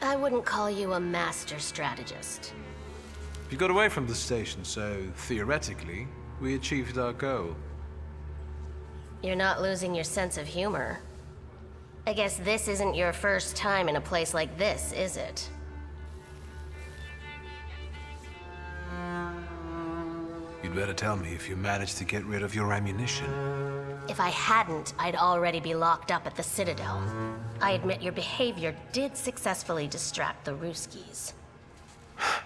I wouldn't call you a master strategist. You got away from the station, so theoretically, we achieved our goal. You're not losing your sense of humor. I guess this isn't your first time in a place like this, is it? You'd better tell me if you managed to get rid of your ammunition. If I hadn't, I'd already be locked up at the Citadel. I admit your behavior did successfully distract the Ruskies.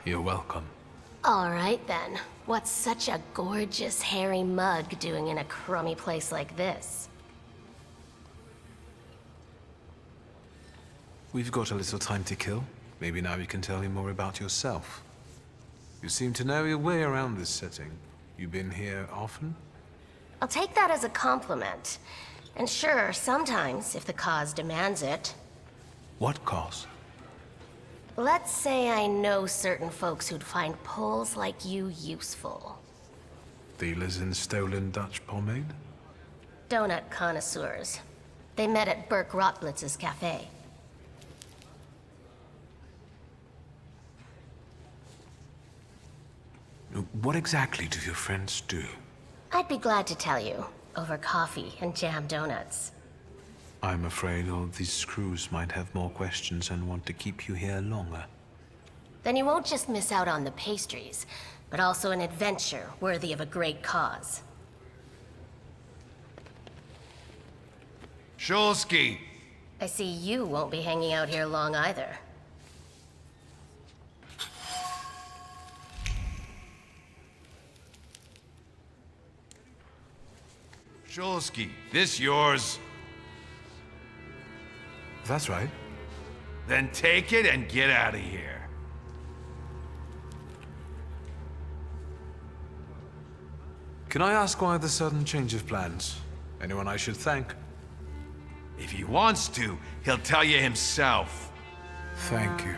You're welcome. All right then. What's such a gorgeous, hairy mug doing in a crummy place like this? We've got a little time to kill. Maybe now you can tell me more about yourself. You seem to know your way around this setting. You been here often? I'll take that as a compliment. And sure, sometimes, if the cause demands it. What cause? Let's say I know certain folks who'd find poles like you useful. Dealers in stolen Dutch pomade? Donut connoisseurs. They met at Burke Rotblitz's cafe. What exactly do your friends do? I'd be glad to tell you, over coffee and jam donuts. I'm afraid all these crews might have more questions and want to keep you here longer. Then you won't just miss out on the pastries, but also an adventure worthy of a great cause. Shulsky! I see you won't be hanging out here long either. Shulsky, this yours? That's right. Then take it and get out of here. Can I ask why the sudden change of plans? Anyone I should thank? If he wants to, he'll tell you himself. Thank you.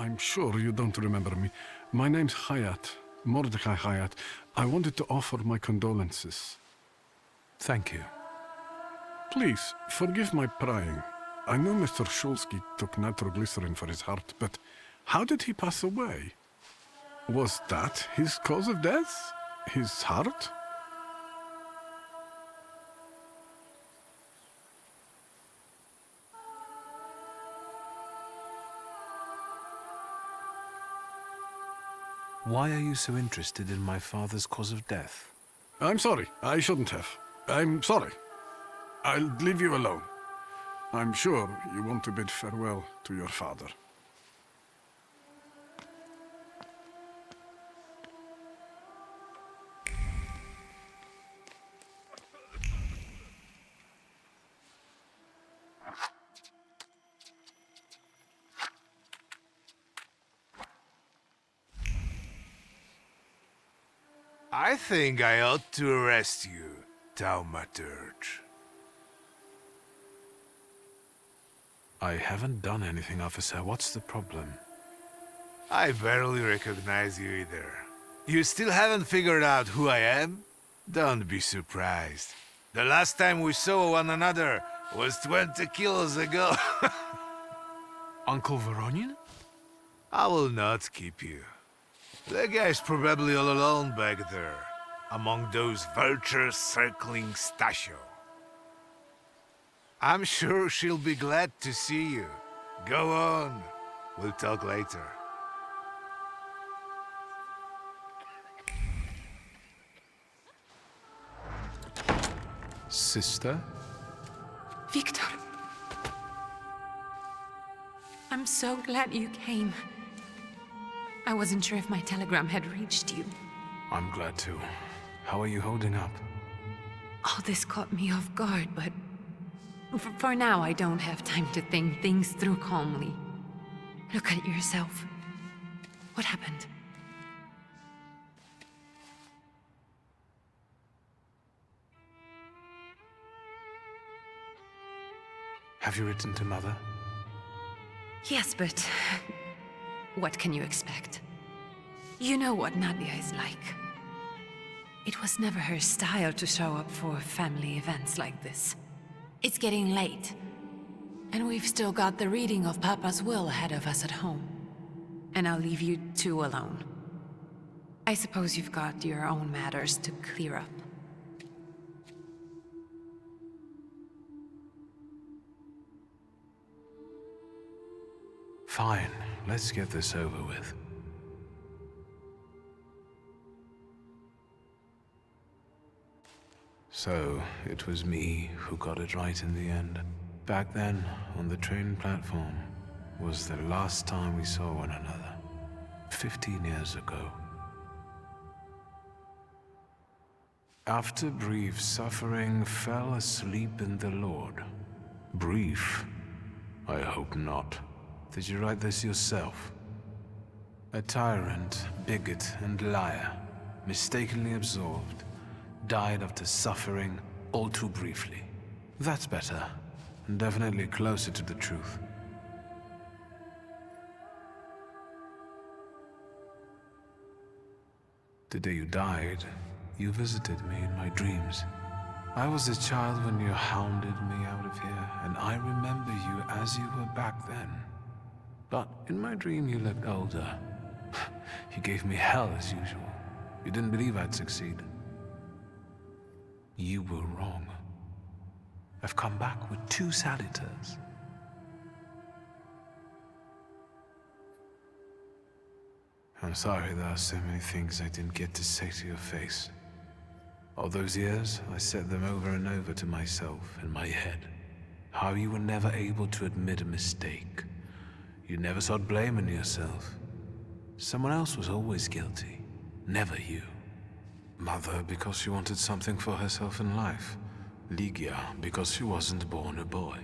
I'm sure you don't remember me. My name's Hayat, Mordecai Hayat. I wanted to offer my condolences. Thank you. Please, forgive my prying. I know Mr. Shulsky took nitroglycerin for his heart, but how did he pass away? Was that his cause of death? His heart? Why are you so interested in my father's cause of death? I'm sorry. I shouldn't have. I'm sorry. I'll leave you alone. I'm sure you want to bid farewell to your father. I think I ought to arrest you, Thaumaturge. I haven't done anything, officer. What's the problem? I barely recognize you either. You still haven't figured out who I am? Don't be surprised. The last time we saw one another was 20 kilos ago. Uncle Voronian? I will not keep you. The guy's probably all alone back there, among those vultures circling Stasio. I'm sure she'll be glad to see you. Go on. We'll talk later. Sister? Wiktor. I'm so glad you came. I wasn't sure if my telegram had reached you. I'm glad too. How are you holding up? All this caught me off guard, but for now I don't have time to think things through calmly. Look at yourself. What happened? Have you written to Mother? Yes, but what can you expect? You know what Nadia is like. It was never her style to show up for family events like this. It's getting late, and we've still got the reading of Papa's will ahead of us at home. And I'll leave you two alone. I suppose you've got your own matters to clear up. Fine, let's get this over with. So, it was me who got it right in the end. Back then, on the train platform, was the last time we saw one another. 15 years ago. After brief suffering, fell asleep in the Lord. Brief? I hope not. Did you write this yourself? A tyrant, bigot, and liar, mistakenly absolved, died after suffering all too briefly. That's better, and definitely closer to the truth. The day you died, you visited me in my dreams. I was a child when you hounded me out of here, and I remember you as you were back then. But in my dream, you looked older. You gave me hell as usual. You didn't believe I'd succeed. You were wrong. I've come back with 2 saluters. I'm sorry there are so many things I didn't get to say to your face. All those years, I said them over and over to myself in my head. How you were never able to admit a mistake. You never sought blame in yourself. Someone else was always guilty, never you. Mother, because she wanted something for herself in life. Ligia, because she wasn't born a boy.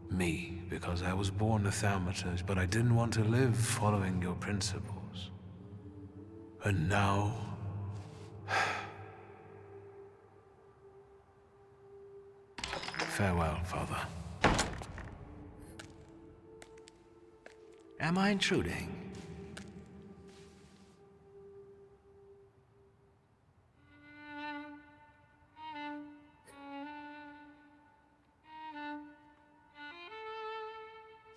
Me, because I was born a Thaumaturge, but I didn't want to live following your principles. And now... Farewell, Father. Am I intruding?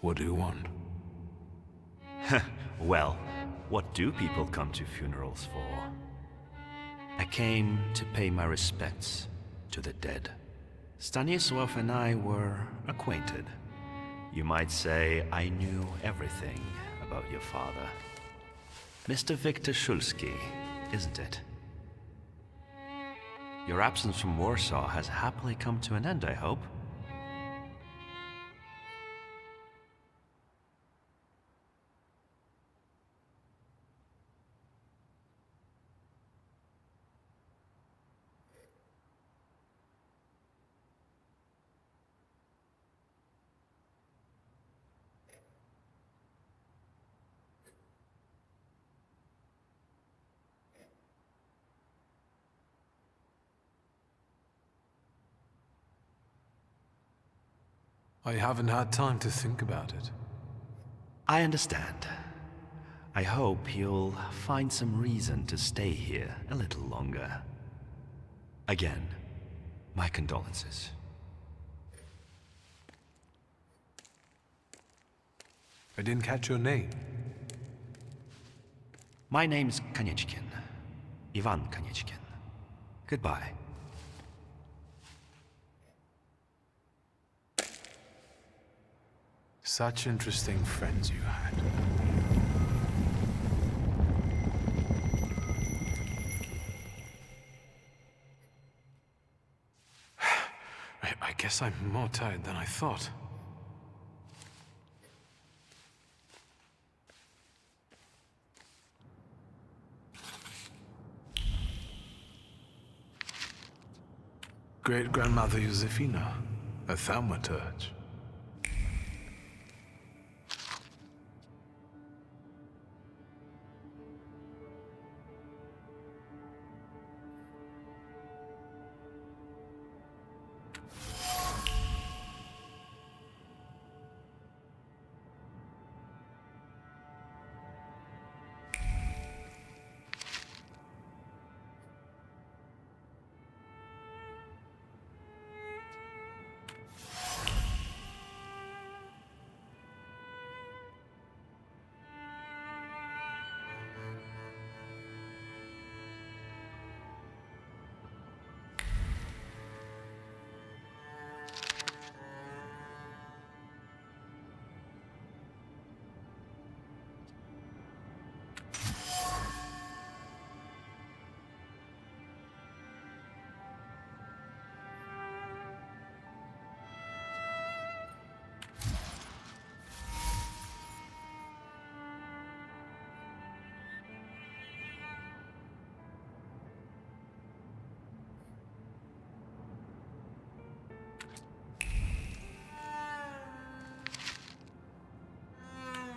What do you want? Well, what do people come to funerals for? I came to pay my respects to the dead. Stanisław and I were acquainted. You might say I knew everything about your father. Mr. Wiktor Szulski, isn't it? Your absence from Warsaw has happily come to an end, I hope. I haven't had time to think about it. I understand. I hope you'll find some reason to stay here a little longer. Again, my condolences. I didn't catch your name. My name's Kanieczkin. Ivan Kanieczkin. Goodbye. Such interesting friends you had. I guess I'm more tired than I thought. Great-grandmother Josefina, a Thaumaturge.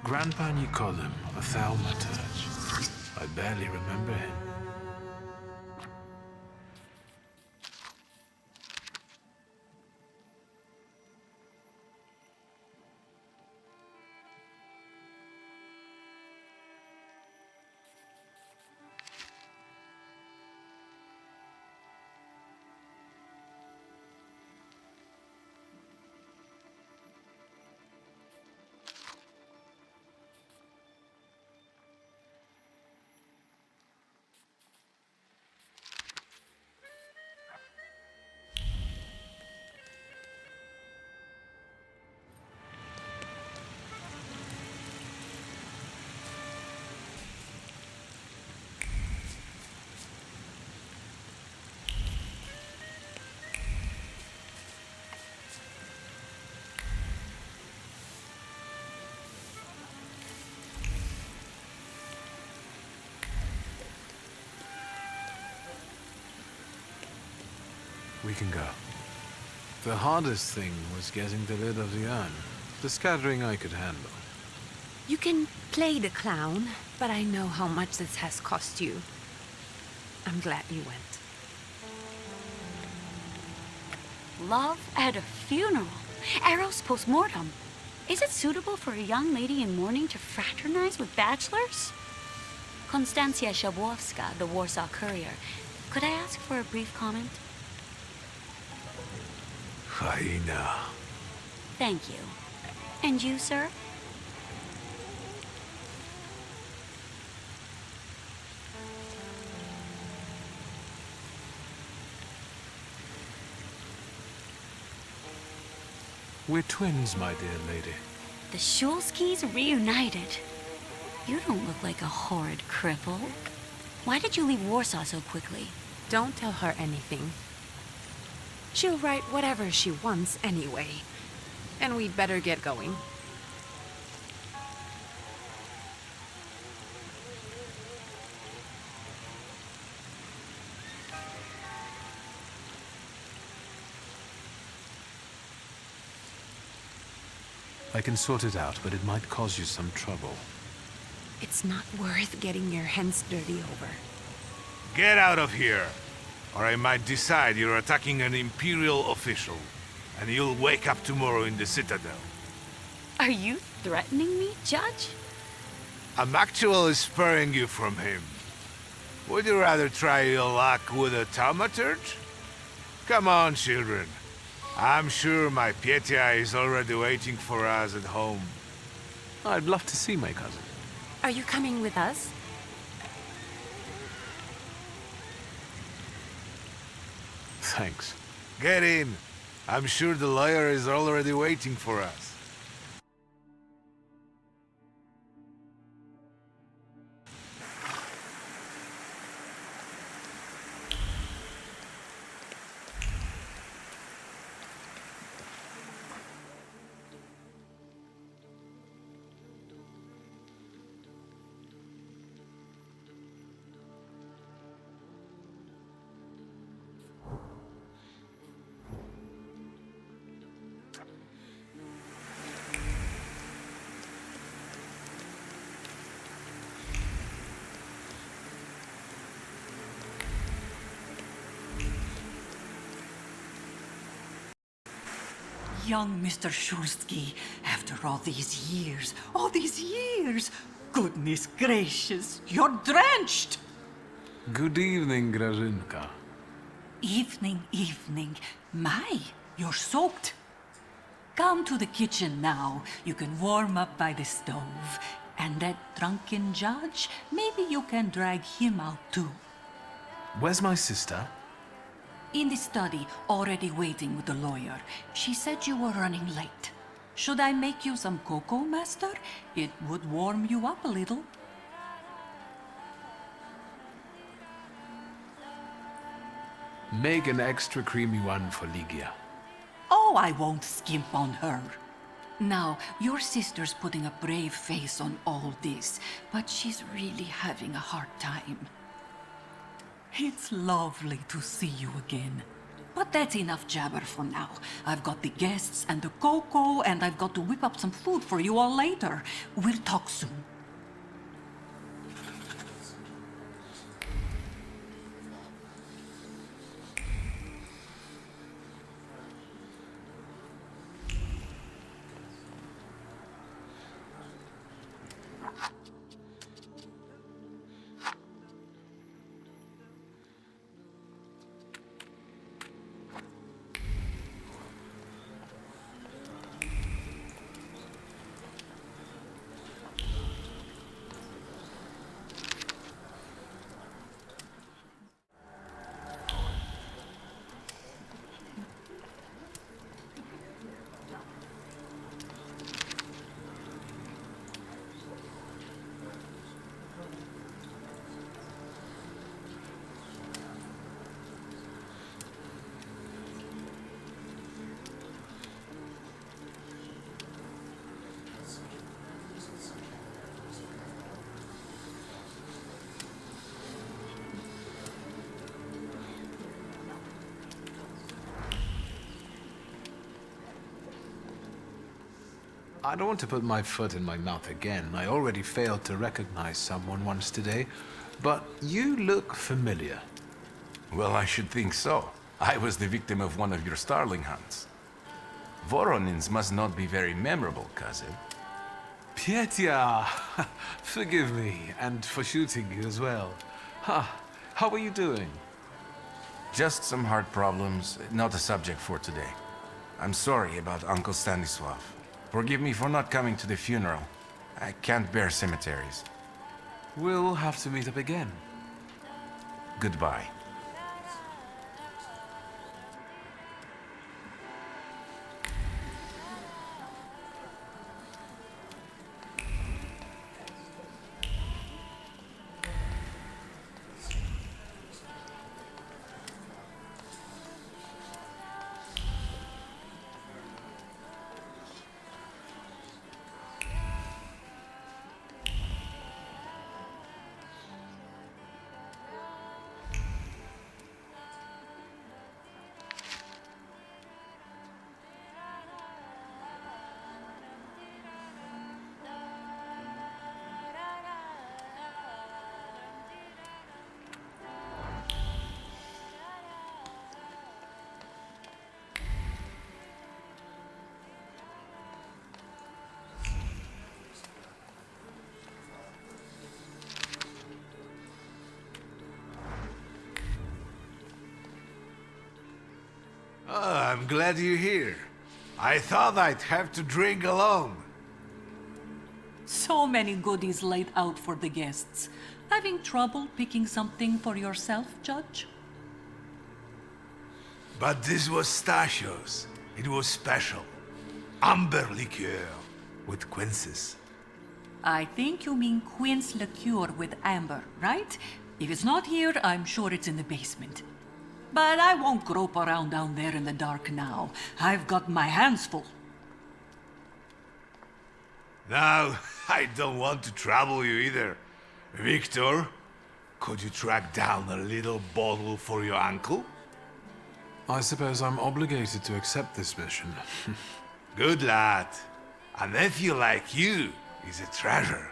Grandpa Nicolem, a Thaumaturge. I barely remember him. We can go. The hardest thing was getting the lid of the urn. The scattering I could handle. You can play the clown, but I know how much this has cost you. I'm glad you went. Love at a funeral. Arrow's post-mortem. Is it suitable for a young lady in mourning to fraternize with bachelors? Konstancja Szabłowska, the Warsaw Courier. Could I ask for a brief comment? Hyena. Thank you. And you, sir? We're twins, my dear lady. The Shulskis reunited. You don't look like a horrid cripple. Why did you leave Warsaw so quickly? Don't tell her anything. She'll write whatever she wants anyway. And we'd better get going. I can sort it out, but it might cause you some trouble. It's not worth getting your hands dirty over. Get out of here, or I might decide you're attacking an Imperial official, and you'll wake up tomorrow in the Citadel. Are you threatening me, Judge? I'm actually sparing you from him. Would you rather try your luck with a Thaumaturge? Come on, children. I'm sure my Pietia is already waiting for us at home. I'd love to see my cousin. Are you coming with us? Thanks. Get in. I'm sure the lawyer is already waiting for us. Young Mr. Shulski, after all these years, goodness gracious, you're drenched! Good evening, Grażynka. Evening. My, you're soaked. Come to the kitchen now. You can warm up by the stove. And that drunken judge, maybe you can drag him out too. Where's my sister? In the study, already waiting with the lawyer. She said you were running late. Should I make you some cocoa, master? It would warm you up a little. Make an extra creamy one for Ligia. Oh, I won't skimp on her. Now, your sister's putting a brave face on all this, but she's really having a hard time. It's lovely to see you again. But that's enough jabber for now. I've got the guests and the cocoa, and I've got to whip up some food for you all later. We'll talk soon. I don't want to put my foot in my mouth again. I already failed to recognize someone once today, but you look familiar. Well, I should think so. I was the victim of one of your starling hunts. Voronins must not be very memorable, cousin. Pietia! Forgive me, and for shooting you as well. How are you doing? Just some heart problems, not a subject for today. I'm sorry about Uncle Stanislav. Forgive me for not coming to the funeral. I can't bear cemeteries. We'll have to meet up again. Goodbye. Oh, I'm glad you're here. I thought I'd have to drink alone. So many goodies laid out for the guests. Having trouble picking something for yourself, Judge? But this was Stashio's. It was special. Amber liqueur with quinces. I think you mean quince liqueur with amber, right? If it's not here, I'm sure it's in the basement. But I won't grope around down there in the dark now. I've got my hands full. Now, I don't want to trouble you either. Wiktor, could you track down a little bottle for your uncle? I suppose I'm obligated to accept this mission. Good lad. A nephew like you is a treasure.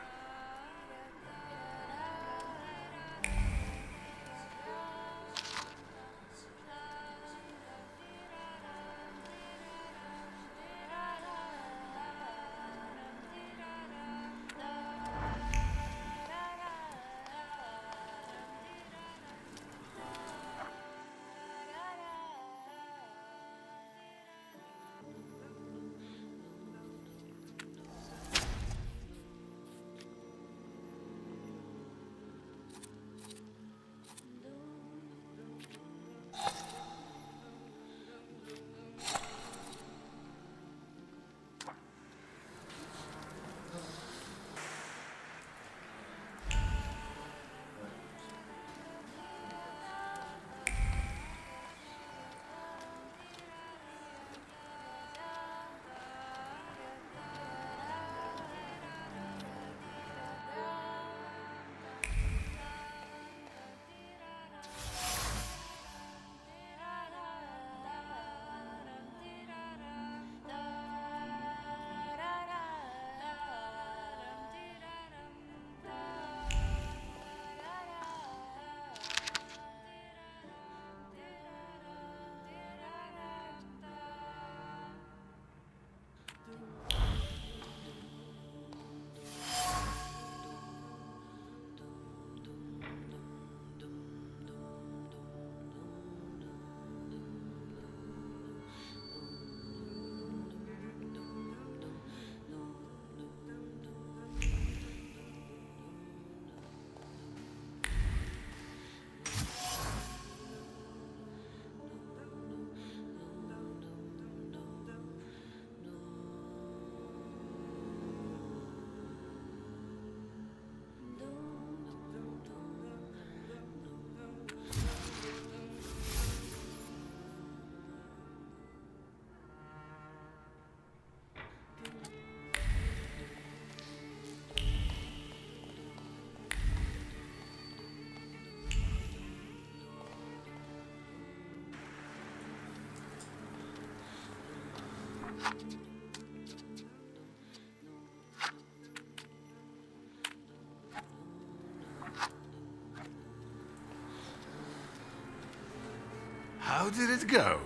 How did it go?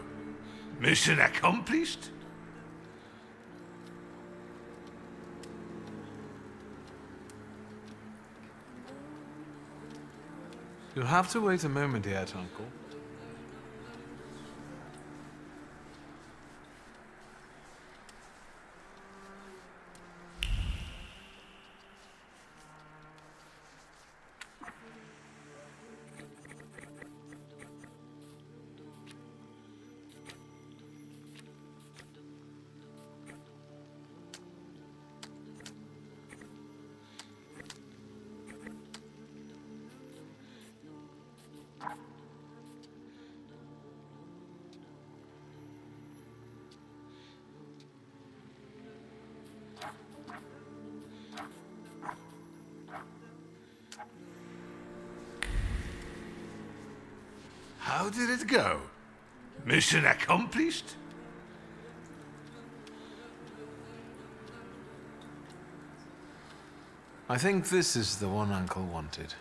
Mission accomplished? You'll have to wait a moment yet, Uncle. How did it go? Mission accomplished? I think this is the one Uncle wanted.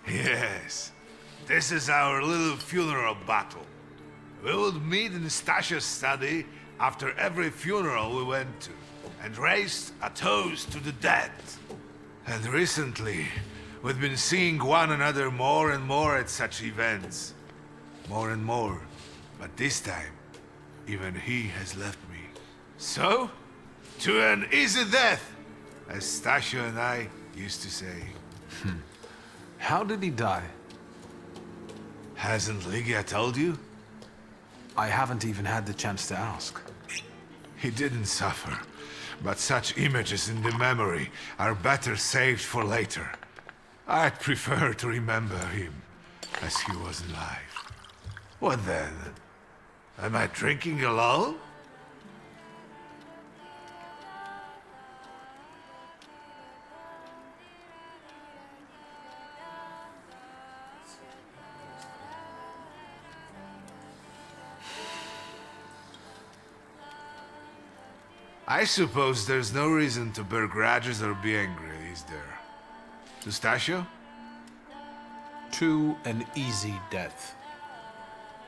Yes. This is our little funeral battle. We would meet in Stasha's study after every funeral we went to, and raised a toast to the dead. And recently, we've been seeing one another more and more at such events. More and more. But this time, even he has left me. So, to an easy death, as Stasha and I used to say. How did he die? Hasn't Ligia told you? I haven't even had the chance to ask. He didn't suffer, but such images in the memory are better saved for later. I'd prefer to remember him as he was alive. What then? Am I drinking alone? I suppose there's no reason to bear grudges or be angry, is there? Stasio? To an easy death.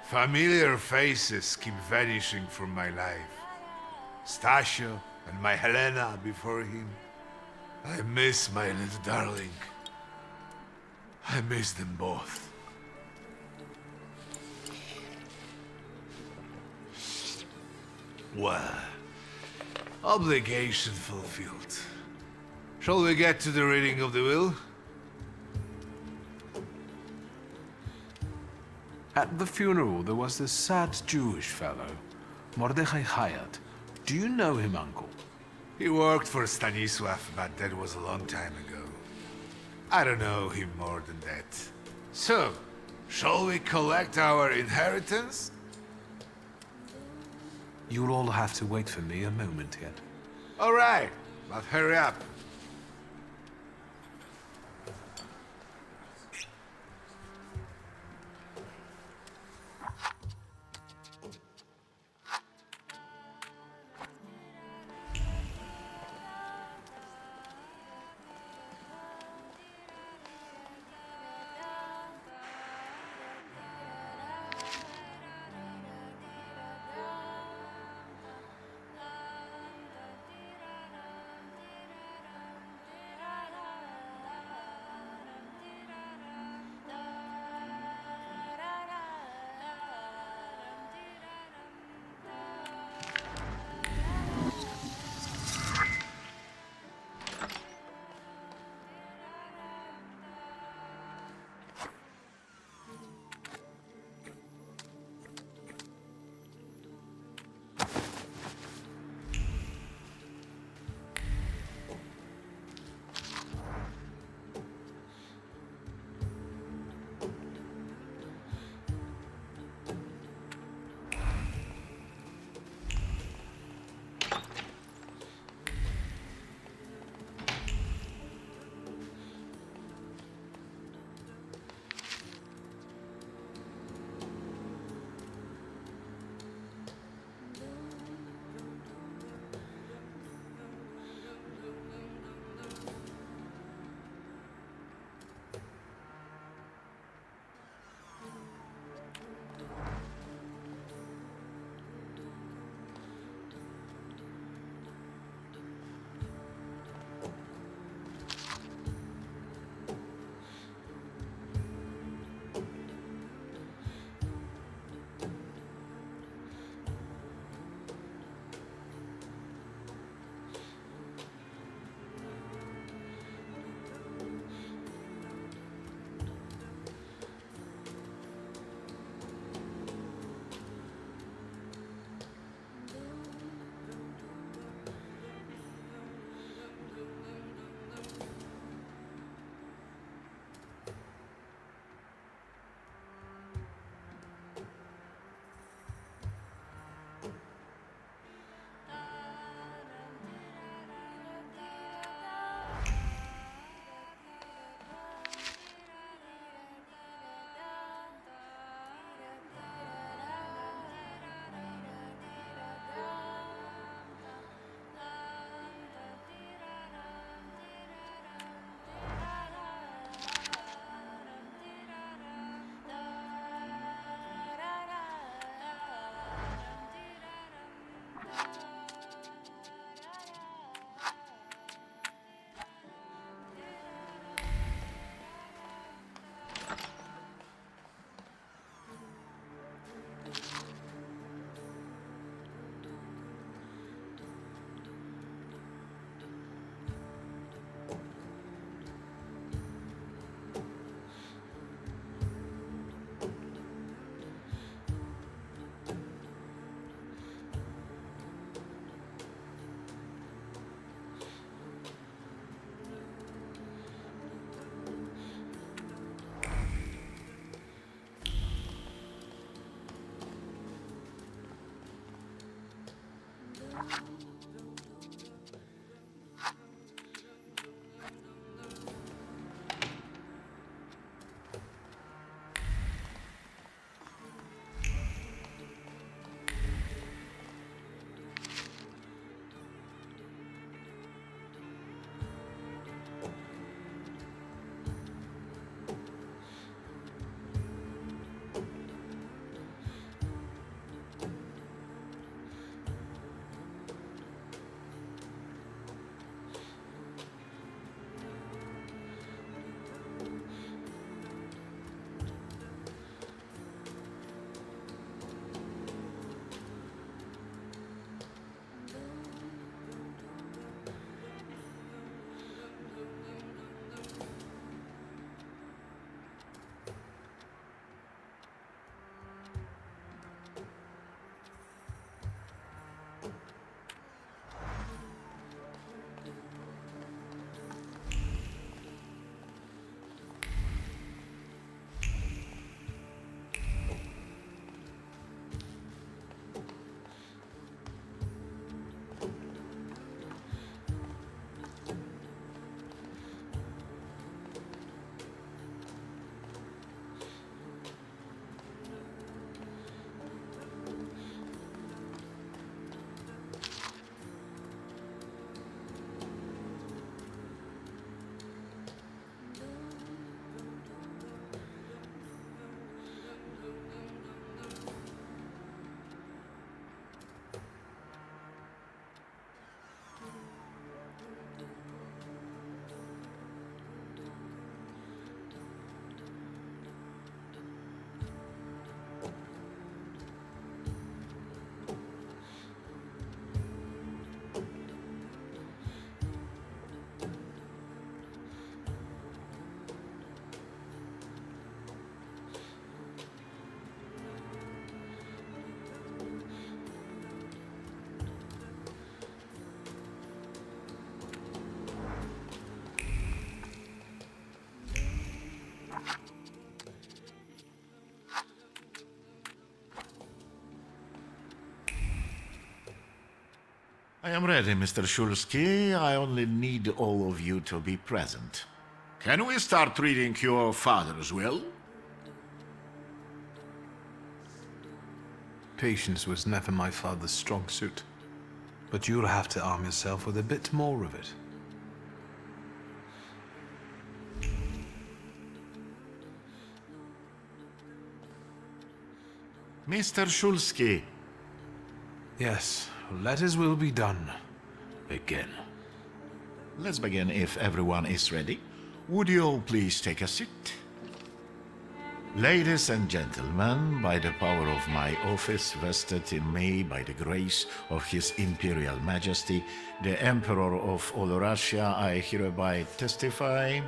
Familiar faces keep vanishing from my life. Stasio and my Helena before him. I miss my little darling. I miss them both. Well, obligation fulfilled. Shall we get to the reading of the will? At the funeral, there was this sad Jewish fellow, Mordechai Hayat. Do you know him, Uncle? He worked for Stanisław, but that was a long time ago. I don't know him more than that. So, shall we collect our inheritance? You'll all have to wait for me a moment yet. All right, but hurry up. I am ready, Mr. Shulsky. I only need all of you to be present. Can we start reading your father's will? Patience was never my father's strong suit. But you'll have to arm yourself with a bit more of it. Mr. Shulsky. Yes, let his will be done. Begin. Let's begin if everyone is ready. Would you all please take a seat? Ladies and gentlemen, by the power of my office vested in me by the grace of His Imperial Majesty, the Emperor of all Russia, I hereby testify.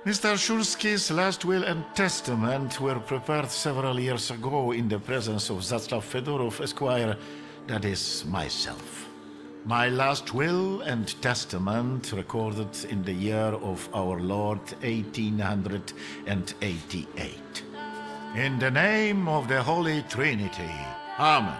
Mr. Shulsky's last will and testament were prepared several years ago in the presence of Zaslav Fedorov, Esquire, that is, myself. My last will and testament recorded in the year of our Lord 1888. In the name of the Holy Trinity. Amen.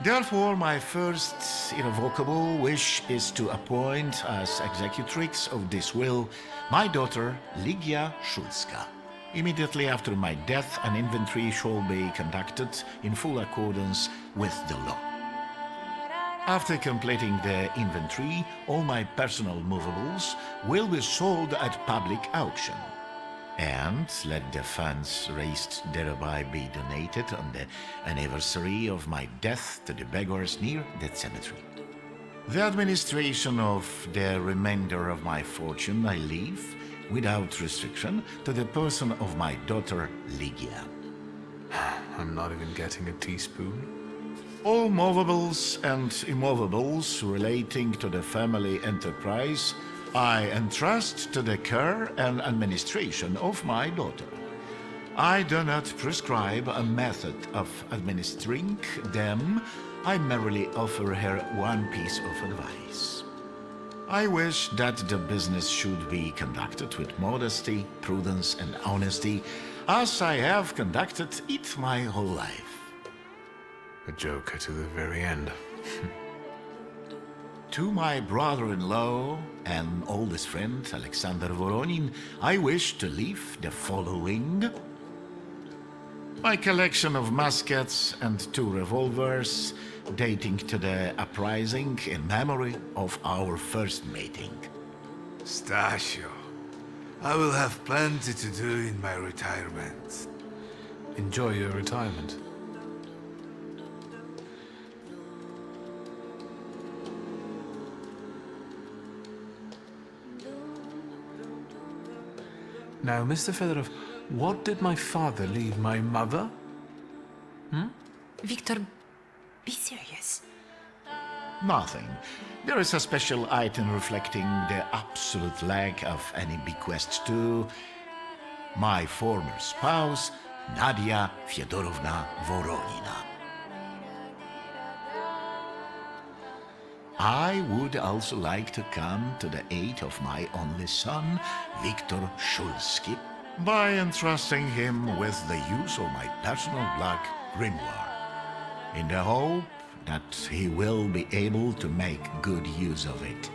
Therefore, my first irrevocable wish is to appoint as executrix of this will my daughter, Ligia Szulska. Immediately after my death, an inventory shall be conducted in full accordance with the law. After completing the inventory, all my personal movables will be sold at public auction. And let the funds raised thereby be donated on the anniversary of my death to the beggars near that cemetery. The administration of the remainder of my fortune I leave, without restriction, to the person of my daughter Ligia. I'm not even getting a teaspoon. All movables and immovables relating to the family enterprise I entrust to the care and administration of my daughter. I do not prescribe a method of administering them. I merely offer her one piece of advice. I wish that the business should be conducted with modesty, prudence, and honesty, as I have conducted it my whole life. A joker to the very end. To my brother-in-law and oldest friend, Alexander Voronin, I wish to leave the following: my collection of muskets and 2 revolvers, dating to the uprising in memory of our first meeting. Stasio, I will have plenty to do in my retirement. Enjoy your retirement. Now, Mr. Fedorov, what did my father leave my mother? Wiktor, be serious. Nothing. There is a special item reflecting the absolute lack of any bequest to my former spouse, Nadia Fyodorovna Voronina. I would also like to come to the aid of my only son, Wiktor Szulski, by entrusting him with the use of my personal black grimoire, in the hope that he will be able to make good use of it.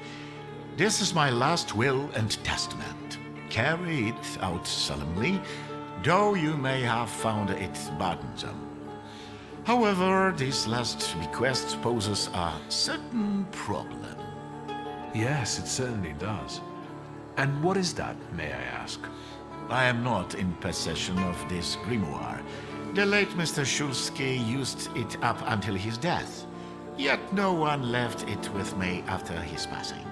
This is my last will and testament. Carry it out solemnly, though you may have found it burdensome. However, this last bequest poses a certain problem. Yes, it certainly does. And what is that, may I ask? I am not in possession of this grimoire. The late Mr. Szulski used it up until his death, yet no one left it with me after his passing.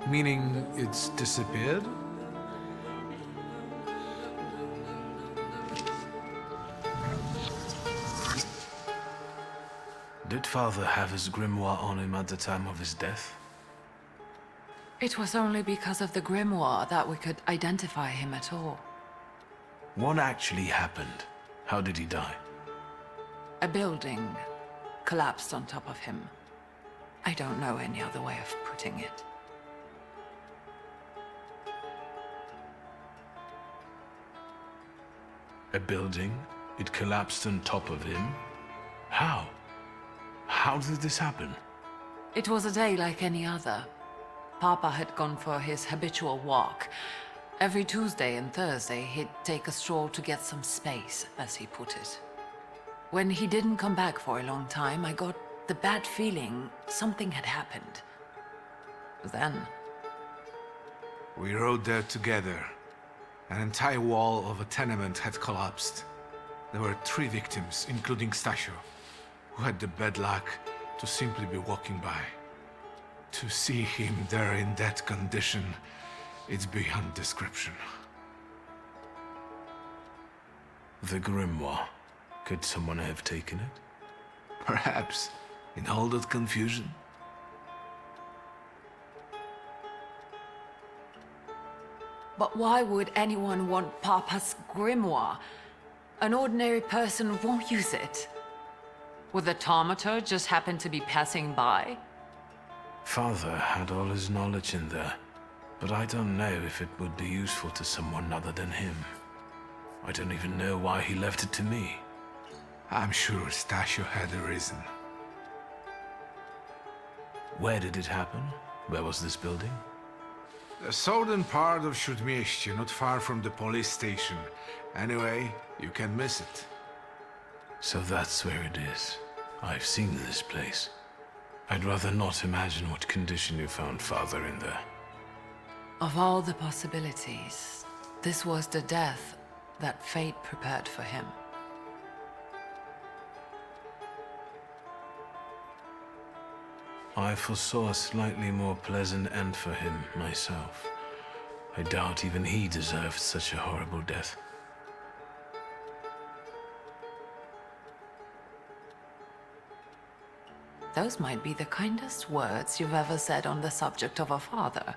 Meaning it's disappeared? Did father have his grimoire on him at the time of his death? It was only because of the grimoire that we could identify him at all. What actually happened? How did he die? A building collapsed on top of him. I don't know any other way of putting it. A building It collapsed on top of him? How? How did this happen? It was a day like any other. Papa had gone for his habitual walk. Every Tuesday and Thursday, he'd take a stroll to get some space, as he put it. When he didn't come back for a long time, I got the bad feeling something had happened. Then... We rode there together. An entire wall of a tenement had collapsed. There were 3 victims, including Stasio, who had the bad luck to simply be walking by. To see him there in that condition, it's beyond description. The grimoire. Could someone have taken it? Perhaps, in all that confusion. But why would anyone want Papa's grimoire? An ordinary person won't use it. Would the Thaumaturge just happen to be passing by? Father had all his knowledge in there, but I don't know if it would be useful to someone other than him. I don't even know why he left it to me. I'm sure Stasio had a reason. Where did it happen? Where was this building? The southern part of Śródmieście, not far from the police station. Anyway, you can miss it. So that's where it is. I've seen this place. I'd rather not imagine what condition you found Father in there. Of all the possibilities, this was the death that fate prepared for him. I foresaw a slightly more pleasant end for him, myself. I doubt even he deserved such a horrible death. Those might be the kindest words you've ever said on the subject of a father.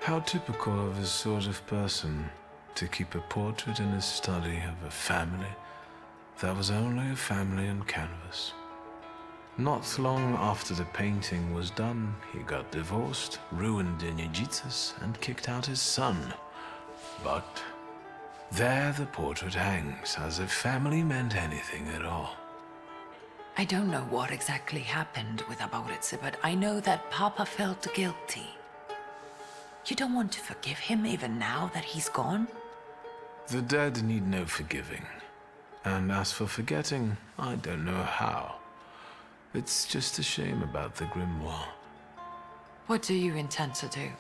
How typical of his sort of person, to keep a portrait in his study of a family that was only a family on canvas. Not long after the painting was done, he got divorced, ruined the Nijitas, and kicked out his son. But there the portrait hangs, as if family meant anything at all. I don't know what exactly happened with Aboritse, but I know that Papa felt guilty. You don't want to forgive him even now that he's gone? The dead need no forgiving. And as for forgetting, I don't know how. It's just a shame about the grimoire. What do you intend to do?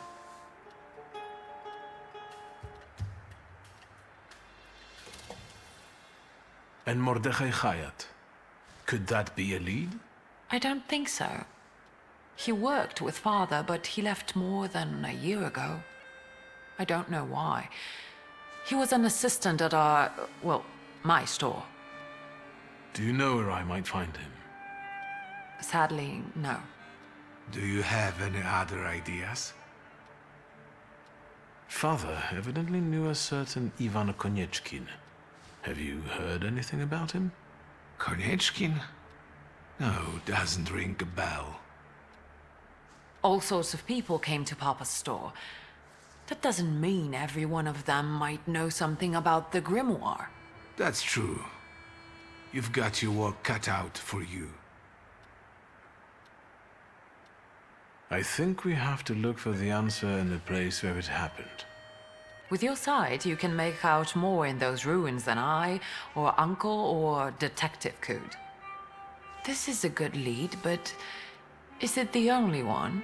And Mordechai Chayat. Could that be a lead? I don't think so. He worked with Father, but he left more than a year ago. I don't know why. He was an assistant at our, well, my store. Do you know where I might find him? Sadly, no. Do you have any other ideas? Father evidently knew a certain Ivan Konieczkin. Have you heard anything about him? Konieczkin? No, doesn't ring a bell. All sorts of people came to Papa's store. That doesn't mean every one of them might know something about the grimoire. That's true. You've got your work cut out for you. I think we have to look for the answer in the place where it happened. With your sight, you can make out more in those ruins than I, or Uncle, or Detective could. This is a good lead, but is it the only one?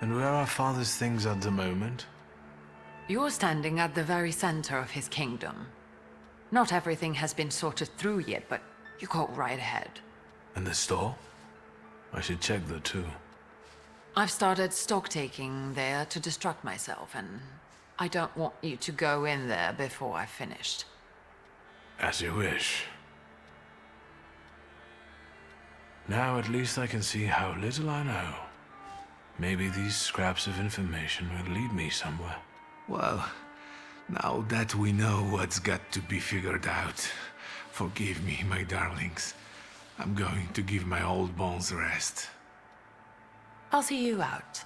And where are Father's things at the moment? You're standing at the very center of his kingdom. Not everything has been sorted through yet, but you go right ahead. And the store? I should check that too. I've started stock-taking there to distract myself, and I don't want you to go in there before I've finished. As you wish. Now at least I can see how little I know. Maybe these scraps of information will lead me somewhere. Well, now that we know what's got to be figured out, forgive me, my darlings. I'm going to give my old bones a rest. I'll see you out.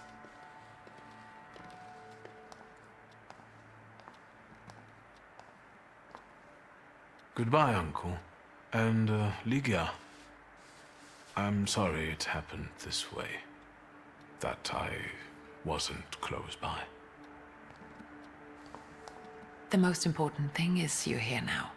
Goodbye, Uncle. And, Ligia. I'm sorry it happened this way. That I wasn't close by. The most important thing is you're here now.